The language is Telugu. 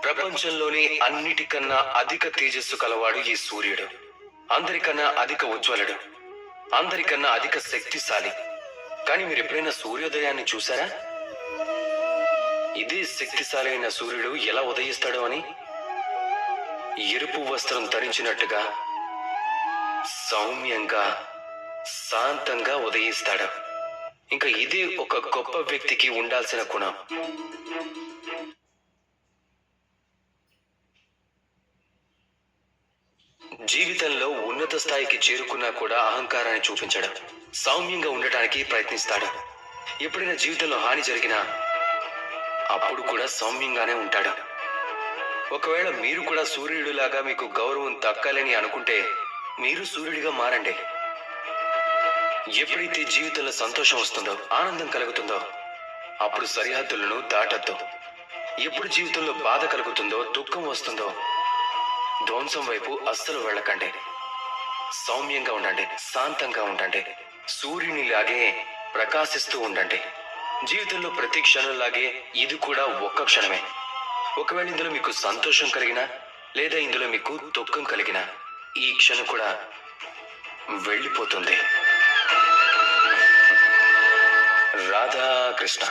ప్రపంచంలోని అన్నిటికన్నా అధిక తేజస్సు కలవాడు ఈ సూర్యుడు. అందరికన్నా అధిక ఉజ్వలుడు, అందరికన్నా అధిక శక్తిశాలి. కానీ మీరు ఎప్పుడైనా సూర్యోదయాన్ని చూసారా? ఇదే శక్తిశాలి అయిన సూర్యుడు ఎలా ఉదయిస్తాడు అని? ఎరుపు వస్త్రం ధరించినట్టుగా సౌమ్యంగా, శాంతంగా ఉదయిస్తాడు. ఇంకా ఇదే ఒక గొప్ప వ్యక్తికి ఉండాల్సిన గుణం. జీవితంలో ఉన్నత స్థాయికి చేరుకున్నా కూడా అహంకారాన్ని చూపించడం, సౌమ్యంగా ఉండటానికి ప్రయత్నిస్తాడు. ఎప్పుడైనా జీవితంలో హాని జరిగినా అప్పుడు కూడా సౌమ్యంగానే ఉంటాడు. ఒకవేళ మీరు కూడా సూర్యుడిలాగా మీకు గౌరవం దక్కాలని అనుకుంటే మీరు సూర్యుడిగా మారండి. ఎప్పుడైతే జీవితంలో సంతోషం వస్తుందో, ఆనందం కలుగుతుందో అప్పుడు సరిహద్దులను దాటద్దు. ఎప్పుడు జీవితంలో బాధ కలుగుతుందో, దుఃఖం వస్తుందో ధ్వంసం వైపు అస్సలు వెళ్ళకండి. సౌమ్యంగా ఉండండి, శాంతంగా ఉండండి, సూర్యునిలాగే ప్రకాశిస్తూ ఉండండి. జీవితంలో ప్రతి క్షణంలాగే ఇది కూడా ఒక్క క్షణమే. ఒకవేళ ఇందులో మీకు సంతోషం కలిగినా లేదా ఇందులో మీకు దుఃఖం కలిగినా ఈ క్షణం కూడా వెళ్ళిపోతుంది. రాధాకృష్ణ.